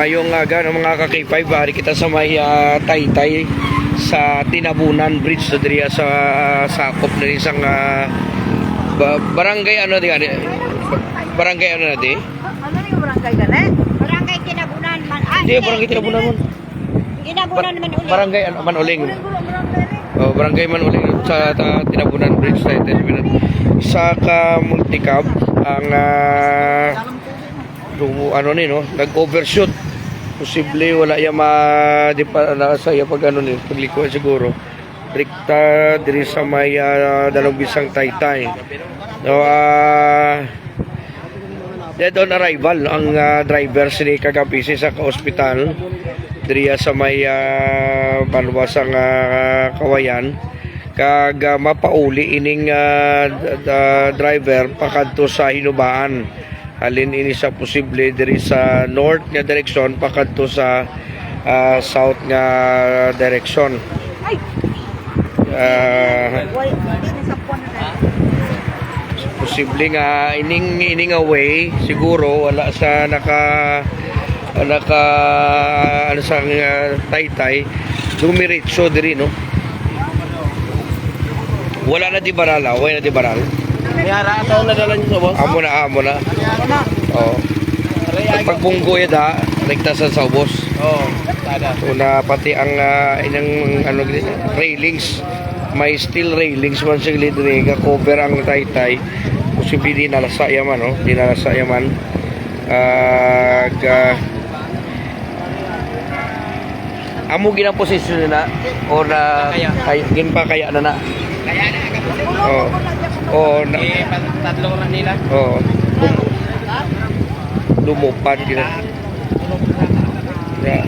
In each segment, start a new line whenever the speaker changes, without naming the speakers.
Ngayong aga ng mga ka-K5, ari kita sa may Taytay sa Tinabunan Bridge so diri sa sakop na isang barangay ano di barangay ano na di?
Ano yung barangay gani? Barangay Tinabunan man.
Di barangay Tinabunan man.
Tinabunan man ulit.
Barangay Manuling. Oh, barangay Manuling sa Tinabunan Bridge sa isa ka multicab ang ano ni no, nag-overshoot. Posible wala ya di pa sa iya pag ano ni pagliko siguro. Rikta diri sa may dalawang bisang Taytay. No, dead on arrival ang driver si kagapisi sa ospital diri sa may Banwasang Kawayan kag mapauli ining driver pakadto sa Hinubaan. Halin ini sa posible diri sa north nga direksyon pakadto sa south nga direksyon. Posible nga ining away siguro wala sa naka ano sa Taytay dumiretso diri no. Wala na di barala, wala na di baral.
Mayara ataw na dala niyo boss.
Amo na. Oh. Pagbunggo ya da, rekta sa ubos.
Oh, tada.
So na pati ang inang ano railings, may steel railings man sa gilid ni nga cover ang Taytay. Posible di nalasa yaman no, di nalasa yaman. Amo ginang posisyon na o na gin pa kaya na.
Kaya na
Oh. Oh,
tatlong oras nila.
Oh. Lumupad gina. Yeah.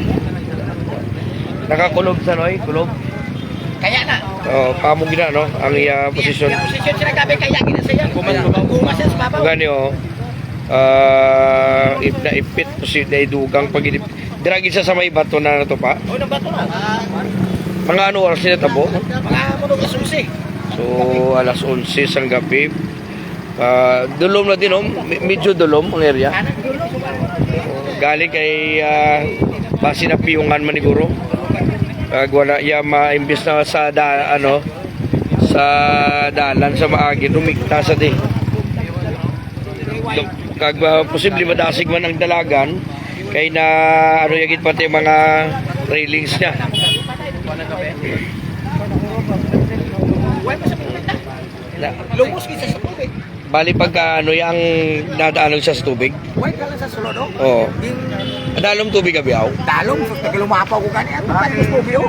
Nakakulob sa noy, kulob.
Kaya na.
Oh, pamo gina no ang iya posisyon.
Posisyon sila gabi kaya gina saya. Kumas sa babaw.
Gani oh. If na ipit posible na idugang pag diragi sa may bato na to pa.
Oh, nang bato na.
Mga ano oras sila tabo?
Mga munog na susi.
So, alas 11 ang gabi. Dulom na din, medyo dulom ang area. Galing kay base na piyungan maniguro. Wala ya maimbis na sa sa dalan sa maagi lumikta sa di. Kag posible madasig man ang dalagan kay na ano yagit pati mga railings niya.
Lumos kita sa tubig.
Bali pagka ano yang dadaanog sa tubig.
White ka lang sa sulod, no?
Oo. Dalom tubig abiyaw.
Dalong, pag lumapaw ko kani, ato pa mas tubig, oh.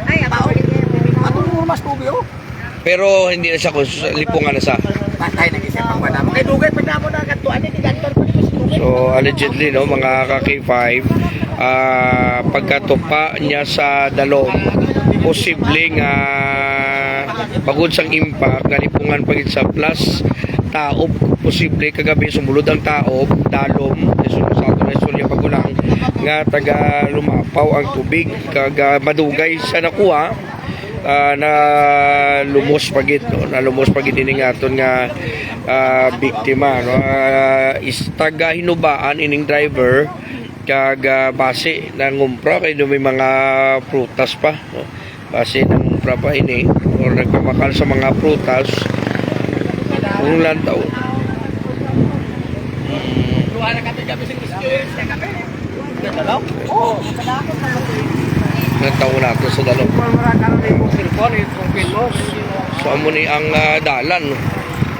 Ay, abaw. Ato mo mas tubig, oh.
Pero hindi na siya kung lipungan na sa.
Patay nag-isip ang bata mo. Kay dugay, pag namo na kantuan, hindi kantor pa dito sa tubig.
So allegedly no mga ka-K5 pagkatupa niya sa dalom posibleng pagod sang impact nga lipungan pagit sa plus taob posible kagabi sumulod ang taob dalom sumusado na isulya pagulang nga taga lumapaw ang tubig kag madugay sa nakuha na lumos pagit no na lumos pagit ini nga aton nga biktima no is taga Hinubaan ining driver kag base ng umpra kay may mga prutas pa no? Base ng umpra pa ini or nagpamakal sa mga prutas kung lantaw
Luha na kami gabi sa Christians na kami. Dalaw? Oo, kadakot na
lantaw nato sa dalom
Mura ka rin yung cellphone, yung pinos.
so amo ni ang dalan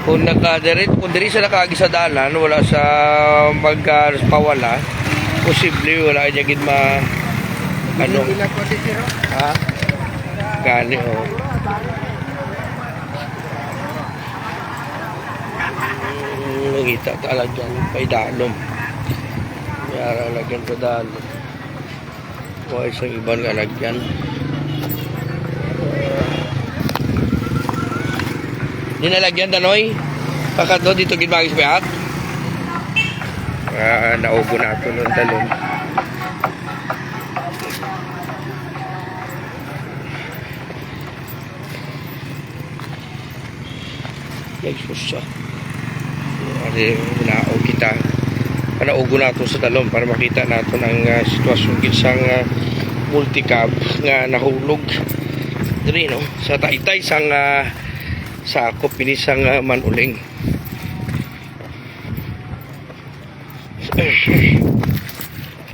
kung kung diri sa nakagi sa dalan wala sa magpawala posible wala niya gid ma ano ha gani oh ngita talagyan pay dalom yara lagyan ko dalom o isang ibang alagyan dinalagyan danoy kakado dito gid magis payak naugo na ito ng dalon nagsusa Ari nao kita panaugo nato sa dalom para makita nato ang sitwasyon ginsang multicab nga nahulog diri no sa Taytay sang sakop pinisang Manuling.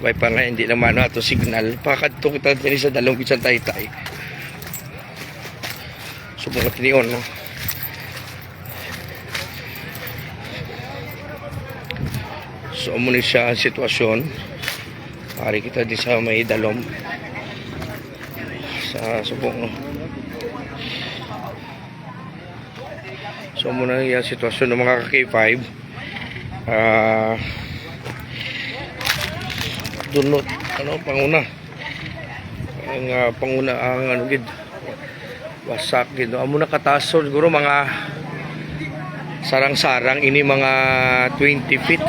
May pa nga hindi naman ato signal pakadto kita diri sa dalom ginsang Taytay. Subong tinion no. So muna siya ang sitwasyon. Ari kita di sa may dalom sa subong. So muna yung sitwasyon ng mga K5. Dunot ano panguna. Ang panguna ang ano gid wasak gid. Amo na kataas siguro mga sarang-sarang ini mga 20 feet.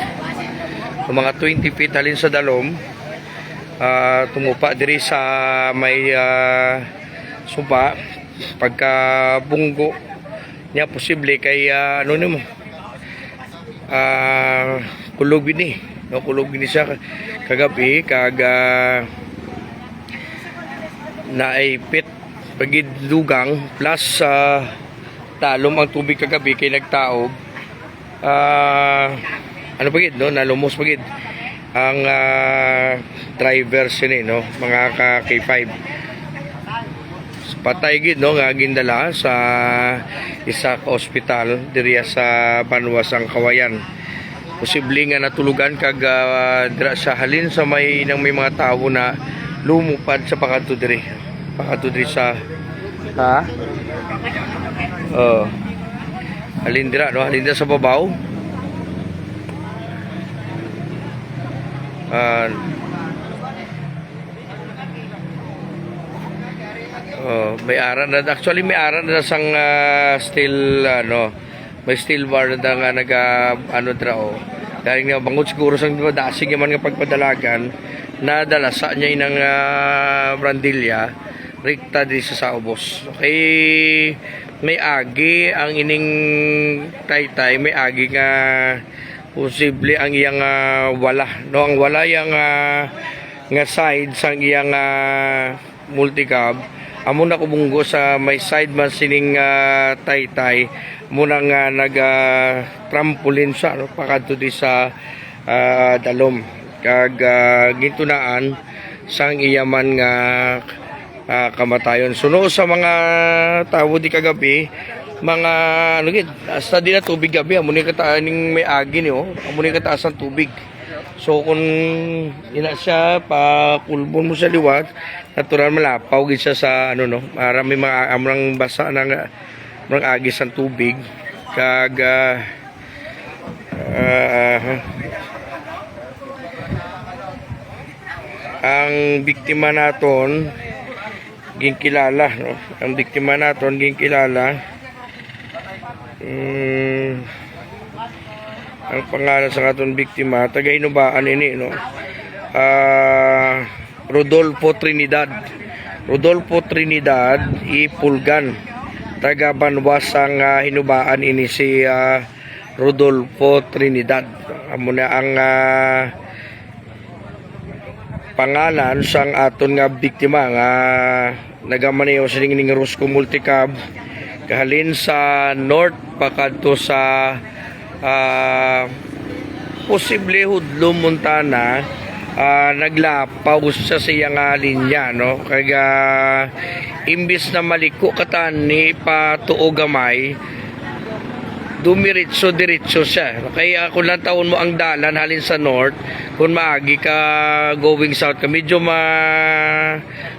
Mga 20 feet halin sa dalom tumupa diri sa may sumpa pagka bunggo niya posible kay ano nimo kulog ini no kulog ini siya kagabi naipit pagid dugang plus talom ang tubig kagabi kay nagtaob ano pagid no nalumos pagid ang driver sini no mga K5 patay gid no nga gindala sa isa ka ospital diri sa Banwasang Kawayan. Posible nga natulugan kag dira sa halin sa may nang may mga tawo na lumupad sa pakadto diri sa halin dira no halin dira sa babaw. May aran na actually may aran na sang steel ano may steel bar na nga naga ano drao dahil nga bangod siguro sang dasig man nga pagpadalagan nadala sa niya inang brandilya rikta di sa ubos. Okay, may agi ang ining Taytay may agi nga posible ang iyang wala no ang wala yang nga side sang iyang multicab amo na kubunggo sa may side man sining Taytay muna nga nag trampoline siya no pakadto di sa dalom kag gintunaan sang iyaman nga kamatayon suno sa mga tawo di kagabi mga ano gid hasta di na tubig gabi amo ni kataaning may agi ni amo ni kataas ang tubig so kung ina siya pa kulbon mo sa liwat natural malapaw gid siya sa ano no marami mga amrang basa ng agi sa tubig kag ang biktima naton ginkilala no ang biktima naton ginkilala ang pangalan sa katon biktima taga Inubaan ini no Rodolfo Trinidad Ipulgan taga Banwasang Hinubaan ini si Rodolfo Trinidad amo na ang pangalan sang aton nga biktima nga nagamaneho sa ning Rosco Multicab kahalin sa north pakadto sa posible Hudlo Montana naglapaw siya sa iyang linya no kaya imbis na maliko katani pa tuo gamay dumiritso siya kaya kung lang taon mo ang dalan halin sa north kung maagi ka going south ka medyo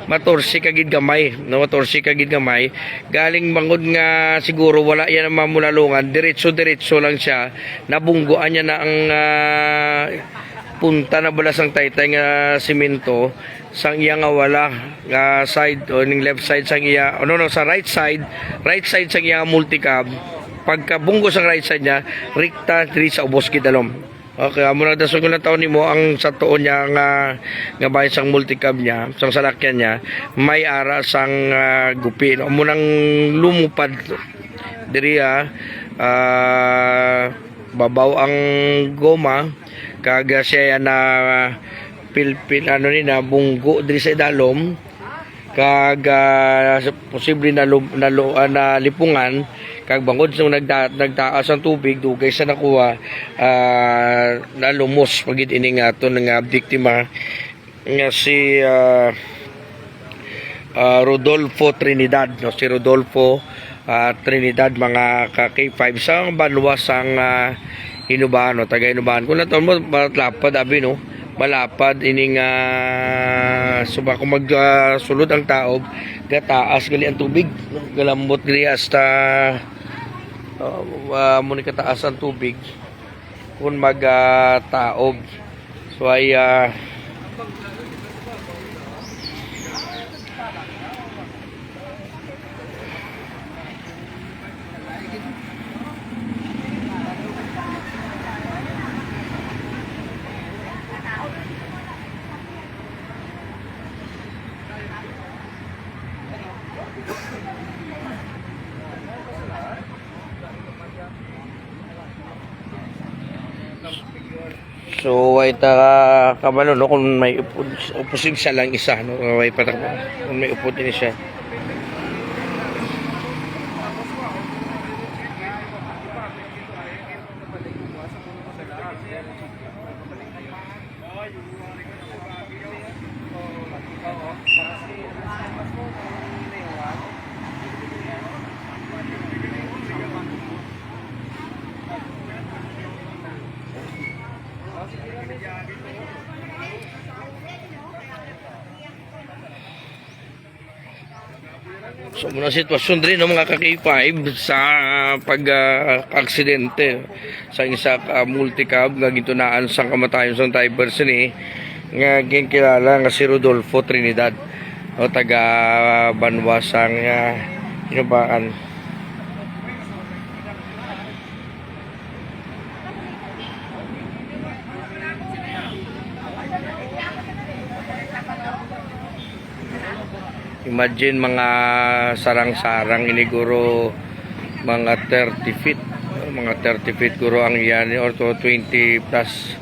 matorsi ka gid gamay no matorsi ka gid gamay galing bangod nga siguro wala yan ang mamulalungan diretso lang siya nabungguan niya na ang punta na balas ang Taytay nga simento sang iya nga wala nga side o ning left side sang iya sa right side sang iya multicab pagkabunggo sa right side niya rikta diri sa ubos kidalom. Okay, amo na dasog na taon nimo ang sa tuon niya nga bahay sang multicab niya, sang salakyan niya, may ara sang gupi. Amo nang lumupad diri babaw ang goma kag siya na pilpil ano ni na bunggo diri sa idalom kag posible na lipungan kag bangod sa nagtaas ang tubig dugay sa nakuha nalumos pagid ini nga aton nga biktima nga si Rodolfo Trinidad, no? Si Rodolfo Trinidad, mga ka-K5 sa banwa sang Hinubaan, no? Taga Hinubaan. Kung naton mo malapad abi, no? Malapad ining suba kung magsulod ang taob gataas gali ang tubig, no? Galambot gali hasta muni kataas ang tubig kung magtaob. So ay so way ta kabalo, no, kung may upusig siya lang isa, no, way pa kung may upod din siya. So muna sitwasyon din ng mga ka-K5 sa pag-aksidente sa isa multicab nga gintunaan sa kamatayon sa Thai person nga ginkilala nga si Rodolfo Trinidad, o taga Banwasang Hinubaan. Imagine mga sarang-sarang ini guro mga 30 feet, mga 30 feet guro ang yan or 20 plus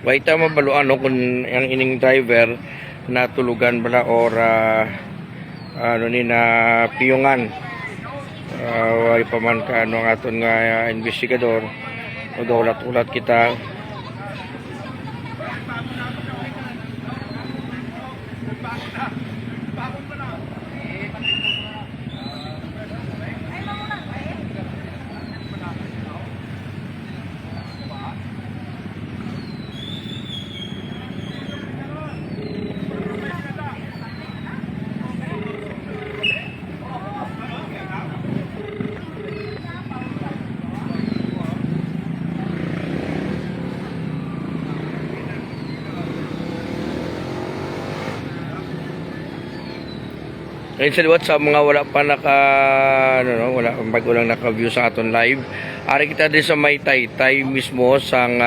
waita mabaluan, no, kung ang ining driver natulugan bala or ano ni na piyungan. Way pa man ka ano ang aton nga investigador o ulat-ulat kita ayun sa liwat sa mga wala pa wala bago lang naka-view sa aton live. Ari kita din sa may Taytay mismo sang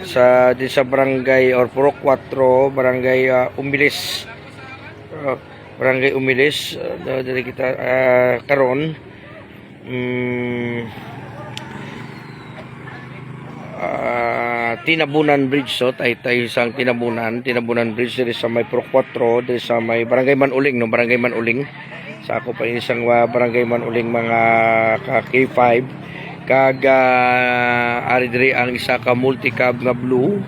sa di sa barangay or Purok 4, barangay Umilis. Barangay Umilis dili kita karon Tinabunan Bridge, so Taytay sang Tinabunan Bridge diri sa may Pro 4 diri sa may Barangay Manuling, no, Barangay Manuling. Sa ako pa isang Barangay Manuling mga ka-K5 kag ari diri ang isa ka multicab nga blue,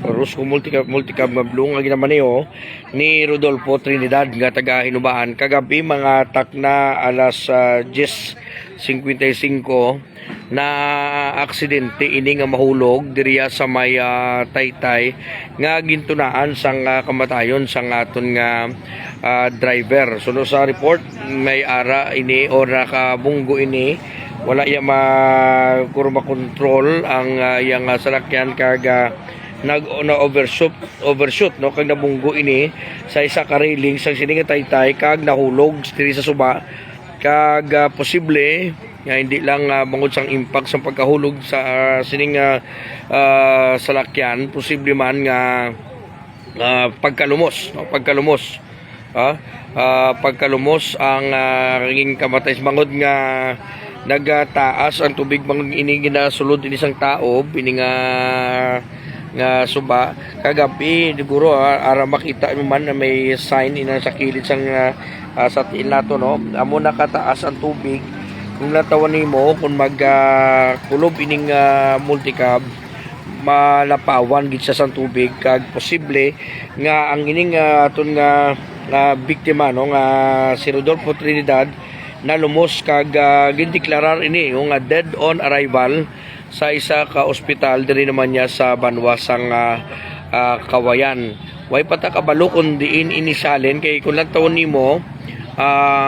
Rusco multicab nga blue nga ginamaneho ni Rodolfo Trinidad nga taga Hinubaan kagabi mga takna alas 10:55 na aksidente ini nga mahulog diriya sa may Taytay nga gintunaan sang kamatayon sang aton nga driver. So sa report may ara ini o nakabunggo ini wala ya kurma control ang yang salakyan kag na overshoot, no, kag nabunggo ini sa isa ka railing sang sining Taytay kag nahulog diri sa suba kag posible nga hindi lang bangod sang impact sa pagkahulog sa sining salakyan, posible man nga pagkalumos, no? Pagkalumos ang ringing kamatay bangod nga nagtaas ang tubig bangod ini ginasulod in isang taob ini nga suba kagabi siguro ara makita man na may sign ina sa kilid sang sa tiil nato, no, amo nakataas ang tubig kung natawan nimo kung kulob ining multicab malapawan gid sa tubig kag posible nga ang ining aton nga biktima, no, nga si Rodolfo Trinidad na lumos kag gindeklarar ini yung dead on arrival sa isa ka ospital diri naman niya sa Banwasang Kawayan. Way pata kabalo kun diin inisyalin kay kung nagtawon nimo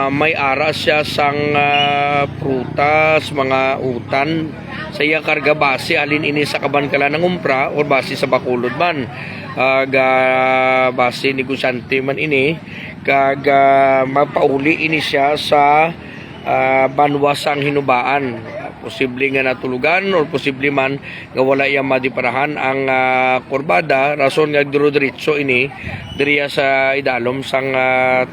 may ara siya sang prutas, mga utan sa iya karga base alin ini sa kabankala ng umpra o base sa Bacolod man base negosyante man ini kag mapauli ini siya sa Banwasang Hinubaan. Posible nga natulugan or posible man nga wala iya madiparahan ang kurbada rason nga diretso ini diriya sa idalom sang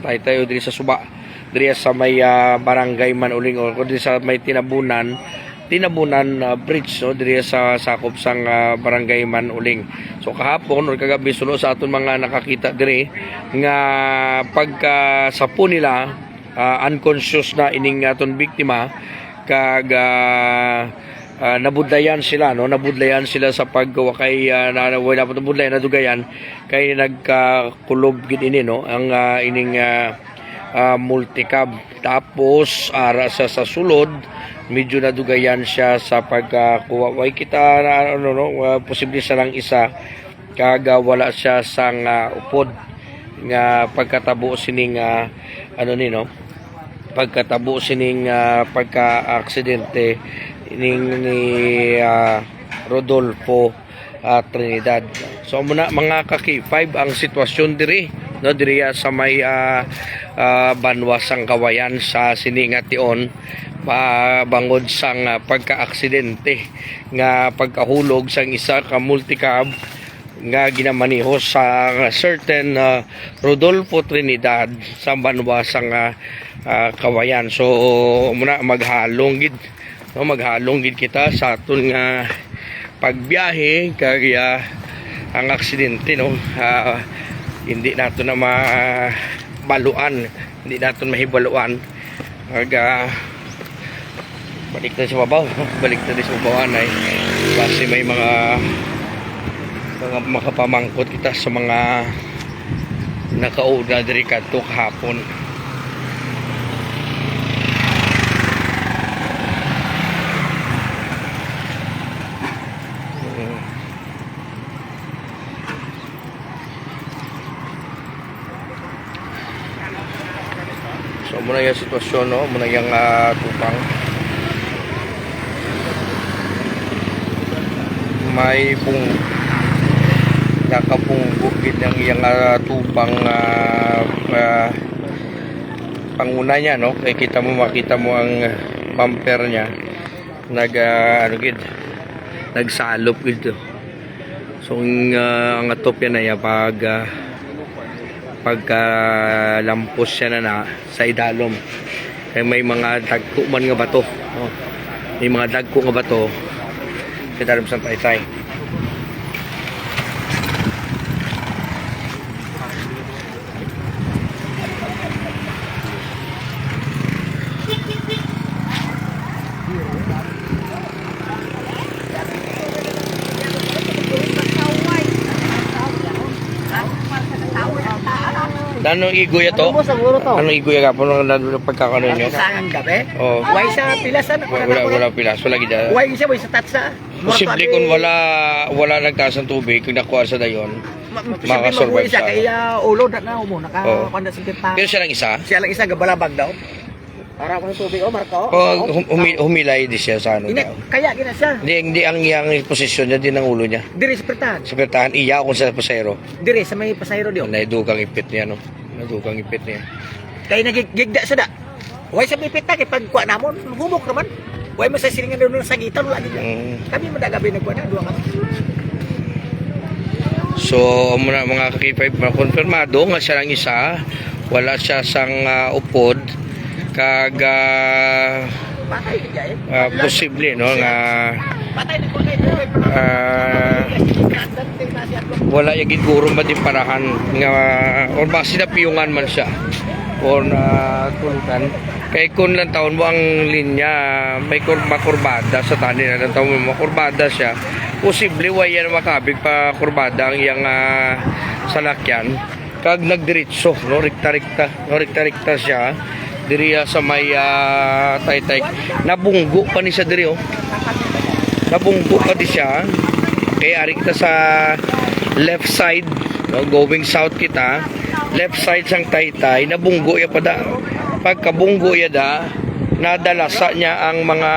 taytay o diri sa suba diriya sa may barangay man uling o diri sa may tinabunan bridge, no, diriya sa sakop sang barangay man uling. So kahapon or kagabi sulo sa aton mga nakakita diri nga pagka sapo nila unconscious na ining aton biktima kag nabudlayan sila, no, nabudlayan sila sa paggawa kay wala pa nabudlayan nadugayan kay nagkakulob gid ini, no, ang ining multicab tapos ara sa sulod medyo nadugayan siya sa pagkuha way kita posible sa lang isa kag wala siya sang upod nga pagkatabo sining pagkatabo sining pagka-aksidente ni Rodolfo Trinidad. So muna mga kaki-5 ang sitwasyon diri, no, diriya sa may Banwasang Kawayan sa Siningation bangod sang pagka-aksidente nga pagkahulog sang isa ka multicab nga ginamaniho sa certain Rodolfo Trinidad sa Banwasang Kawayan. So muna maghalong gid kita sa aton nga pagbiyahe kay ang aksidente, no, hindi nato na mabaluan, hindi nato mahibaluan kag balik na sa babaw, balik na sa babawan ay kasi may mga makapamangkot kita sa mga nakauna diri kadto kahapon. So muna yung sitwasyon, no, muna yung tupang may nakapunggukid ng iyang tupang panguna niya, no, kaya makita mo ang bumper niya nagsalop gid. So ang atop yan ay pagka-lampos siya na sa idalom kaya may mga dagko man nga bato, oh. May mga dagko nga bato sa idalom sa taytay. Anong igoy ito? Anong igoy ka po nung pagkakaroon nyo?
Sangang gabi?
Oo.
Way sa pilasan.
Wala pilas. Wala gida.
Way sa tatsa.
Posible kung wala nagtaas ng tubig, kung nakuha sa dayon, makasurvive siya.
Kaya ulo na mo, nakapanda sa kita.
Pero siya lang isa?
Siya lang isa, gabalabag daw. Para ko ng tubig, Marco.
Humilay di siya sa ano daw.
Kaya gina siya.
Hindi ang iyang posisyon niya, din ang ulo niya.
Diri sa pertahan.
Sa pertahan, iya kung sa pasayro.
Diri sa may pasayro diyo.
Naidukang ipit niya, no? Naidukang ipit niya.
Kaya nagigda siya da. Way sa pipit na, kaya pagkuha namon, humok naman. Way masasilingan doon sa gitan, wala din. Kami madagabi nagkuha na, 2 kami.
So muna mga ka-K5 konfirmado nga siya lang isa, wala siya sang upod kag
Patay ka eh.
posible no nga
Patay na ko kay
wala yagid guro ba din parahan nga or basi na piyungan man siya or tulutan kay kun lang taon mo ang linya may makurbada sa tani na taon mo makurbada siya posible way yan makabig pa kurbada ang iyang salakyan kag nagdiretso no rekta siya diriya sa may taytay nabunggo pa ni siya diri oh nabunggo pa di siya kaya ari kita sa left side no, going south kita left side sang taytay nabunggo ya pada pagkabunggo ya da nadalasa niya ang mga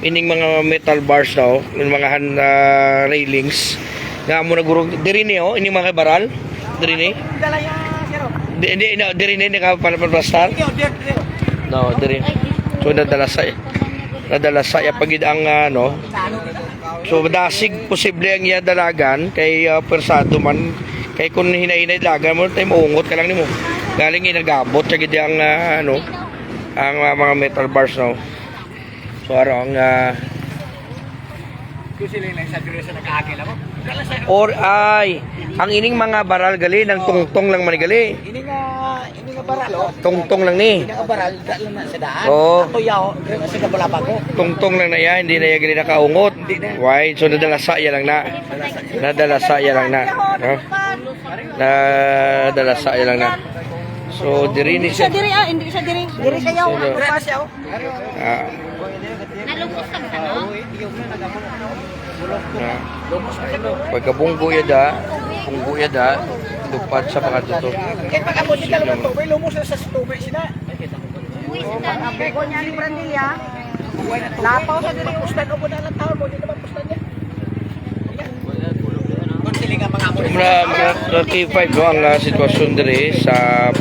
ining mga metal bars daw yung mga railings nga mo naguro diri ni oh ining mga baral diri ni Hindi, diri ni ka palapastar. No, diri. So nadalasa ya pagid ang ano. So dasig posible ang iya dalagan kay persado man kay kun hinahinay dalagan mo tay maungot ka lang nimo. Galing inagabot sa gid ang ano ang mga metal bars no. So arang
Kusiling lang sa diri sa nakaagil ako.
or ay ang ining mga baral gali nang tungtong lang man gali.
Ini nga baral oh.
Tungtong lang ni.
Ini nga baral dala na sa daan.
Oo.
Ako yaw, sa kabalapan ko.
Tungtong lang na yan, hindi na yan gali nakaungot. Why? So nadalasa ya lang na. Nadalasa ya lang na. No? Nadalasa ya lang na. So diri ni siya.
Diri hindi siya diri. Diri kayo.
Dira siya oh.
Nalungkot ka no?
Pagkabunggo ya da, bunggo ya da, lupad sa mga tuto.
Kaya pag abot nila naman tubig, lumos na sa tubig sila.
Ape ko niya ni Brandilla.
Lapaw sa dili pustan o na lang taon mo dito ba pustan niya. Kun sila nga mga amo.
Mga K5 no, ang sitwasyon diri sa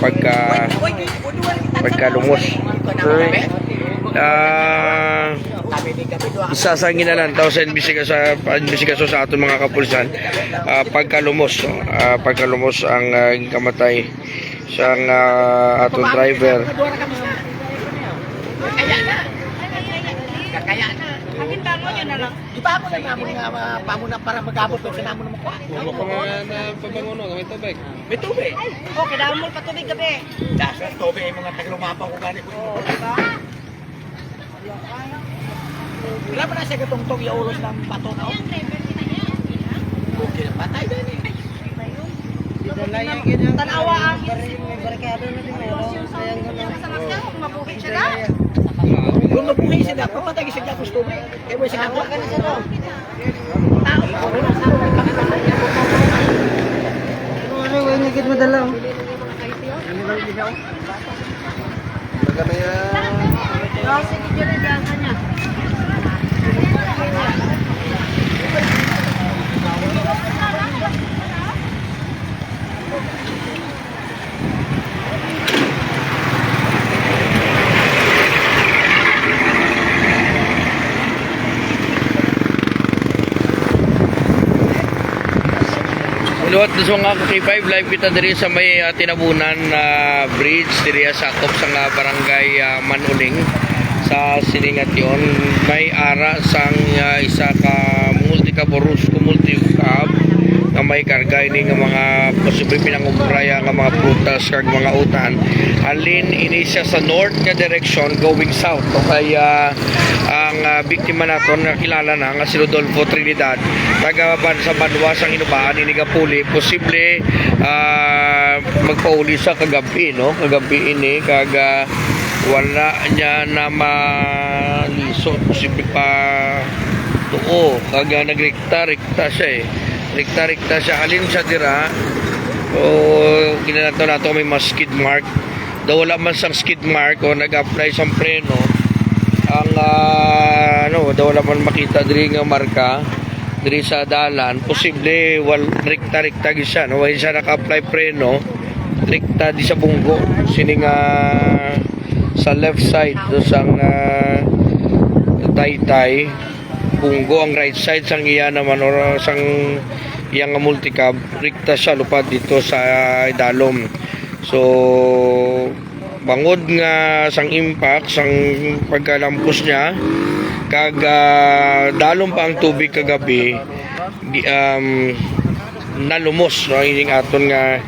pagkalumos. Isa sa ginalan tao sa investigasyon sa aton mga kapulisan pagkalumos ang kamatay siyang aton driver
Kaya na. Akin ba mo yun na lang? Di ba mo na namin nga pamuna para mag-abot ko sa namin na makuha?
Ano pa nga na pabanguno, may tubig?
May tubig.
Okay, dahil mo pa tubig gabi.
Dahil tubig ay mga taglumapaw ko gani ko. Wala mo na siya katungtong yaulos ng bato na. Okay, patay na ni.
Tanawa ang barkada na din mo. Mabuhay siya na.
Kung mabuhay siya na, pamatay siya na gusto mo. Kaya mo siya nakuha ka na siya doon. Tao,
Ano, yung nagit mo dalaw? Sige, dyan na niya.
Luwat sa mga K5 live kita diri sa may tinabunan bridge diri sa top sa barangay Manuling sa Silingatyon. May ara sang isa ka multi-caborus multi-cab nga may karga ini nga mga posible pinangubraya nga mga prutas kag mga utan. Alin ini siya sa north nga direction going south. O kaya ang biktima naton nga kilala na nga si Rodolfo Trinidad taga sa Banwas ang inubaan ini puli posible magpauli sa kagabi no kagabi ini kag wala niya na maliso posible pa tuo kag nagrekta siya rekta siya alin sa dira o kinanato nato may mas skid mark daw wala man sang skid mark o nag-apply sang preno ang daw wala man makita diri nga marka diri sa dalan posible rekta siya no wala siya naka-apply preno rekta di sa bunggo sining sa left side do sang taytay bunggo ang right side sang iya naman or sang yang multicab rikta siya lupad dito sa Idalom. So bangod nga sang impact sang pagkalampos niya kag dalom pa ang tubig kagabi nalumos no ining aton nga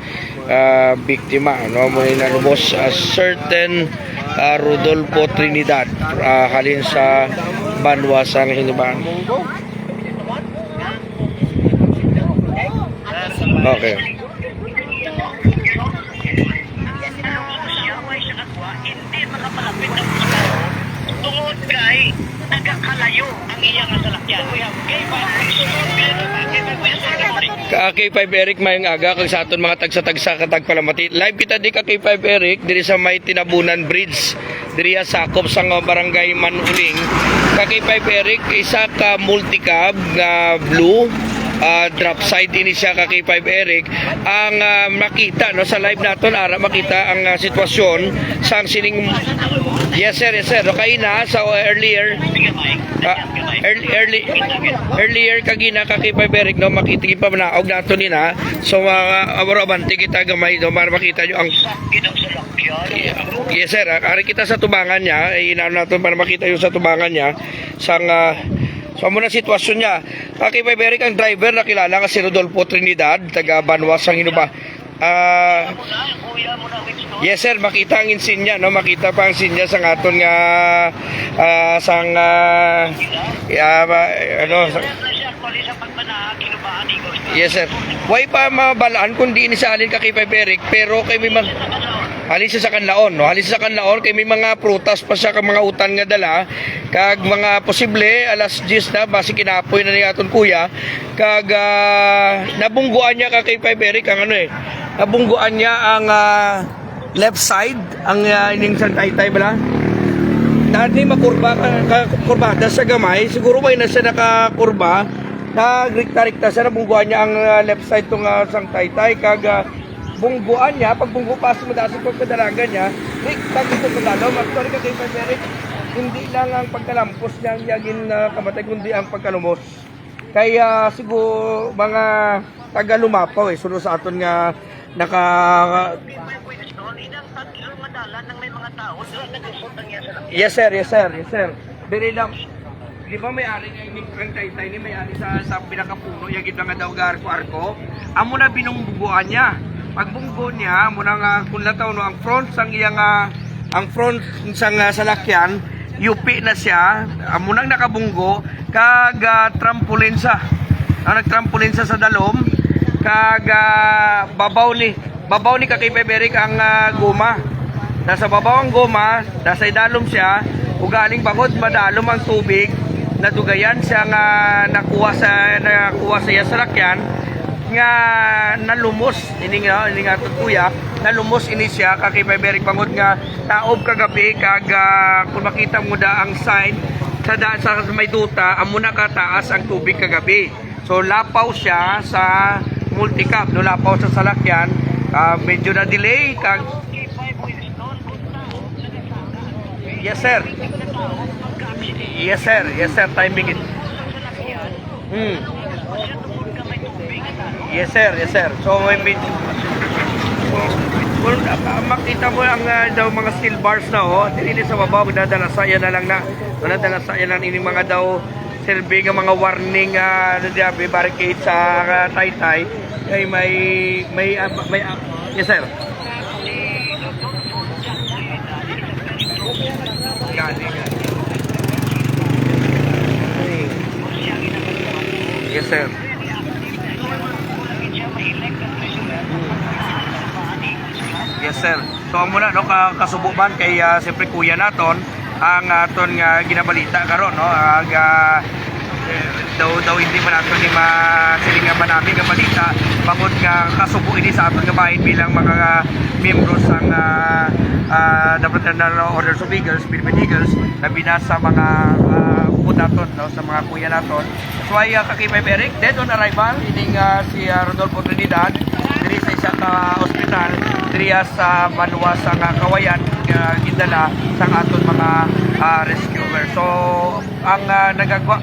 biktima no mo nalumos a certain Rodolfo Trinidad halin sa Banwa sang Hiniban. Okay.
Tungod kay nagakalayo ang iyang salakyan.
Ka-K5 Eric mayong aga kag sa aton mga tagsa-tagsa katag palamati. Live kita di ka-K5 Eric diri sa may Tinabunan Bridge diri sakop sa barangay Manuling. Ka-K5 Eric isa ka multicab nga blue drop side ini siya ka K5 Eric ang makita no sa live naton ara makita ang sitwasyon sang sining yes sir no kaina sa earlier kagina ka K5 Eric no makita pa manaog nato nina so abante kita gamay no para makita nyo ang yes sir ari kita sa tubangan niya inano naton para makita yung sa tubangan niya sang so muna sitwasyon niya. Kay Eric ang driver na kilala nga si Rodolfo Trinidad, taga Banwa sang Hinuba. Yes sir, makita ang insinya no, makita pa ang insinya sa aton nga sang yes sir. Way pa mabalaan kundi ini sa alin ka kay Eric pero kay may halin siya sa kanlaon no, halin siya sa kanlaon kay may mga prutas pa siya kag mga utan nga dala kag mga posible alas 10 na basi kinapoy na ni aton kuya kag nabungguan niya ka kay Eric ang ano nabungguan niya ang left side ang ining sa taytay bala dati makurba kurbada sa gamay siguro may na siya nakakurba nagrikta-rikta siya nabungguan niya ang left side tong sang taytay kag bungguan niya, pag bunggu pa sa madaas ang pagkadalagan niya, rikta dito sa dalom. Actually ka kay Eric, hindi lang ang pagkalampos niya ang yagin kamatay, kundi ang pagkalumos. Kaya siguro mga taga-lumapaw sunod sa aton nga naka... Yes sir. Dili lang, di ba may-ari ang taytay ni may-ari sa pinakapuno, yagin na nga daw arko-arko, amo na binungbuguan niya. Pagbunggo niya muna nga kung lataw no ang front sang iyang ang front sang salakyan yupi na siya amo nang nakabunggo kag trampoline sa nagtrampoline sa dalom kag babaw ni ka kay Eric ang goma nasa babaw ang goma nasa idalom siya ug galing bangod madalom ang tubig nadugayan siya nga nakuha sa iya salakyan nga nalumos ini nga kuya nalumos ini siya ka kay Eric bangod nga taob kagabi kag kung makita mo da ang sign sa may duta amo na kataas ang tubig kagabi so lapaw siya sa multicab no lapaw sa salakyan medyo na delay kag yes sir timing it Yes sir. So may makita mo ang daw mga steel bars na dili sa baba magdadalasaya na lang na magdadalasaya lang ini mga daw silbi nga mga warning barricade sa taytay kay may yes sir. Yes sir. Yes sir. So amo na no kasubukan kay siyempre kuya naton ang aton nga ginabalita karon no daw hindi pa nato ni masilingan pa namin nga balita bangod nga kasubo ini sa aton nga bahin bilang mga miyembro sang National Orders of Eagles, Philippine Eagles na binasa mga upod naton no, sa mga kuya naton. So ay kakipay Eric dead on arrival ining si Rodolfo Trinidad diri sa isa ka ospital diri sa Banwa sa Kawayan gidala sa aton mga rescuer. So ang nagagawa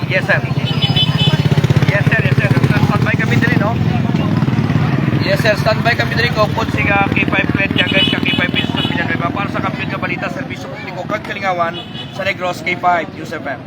Yes, sir. Yes, sir. Yes, sir. Standby kami din, no? Yes, sir. Standby kami din ko. Kung siga K5 Pet, guys, ka K5 Business Pinanueva para sa Kampiyon ka Balita, Servisyo Publiko, Kag Kalingawan, sa Negros K5, Yusef M.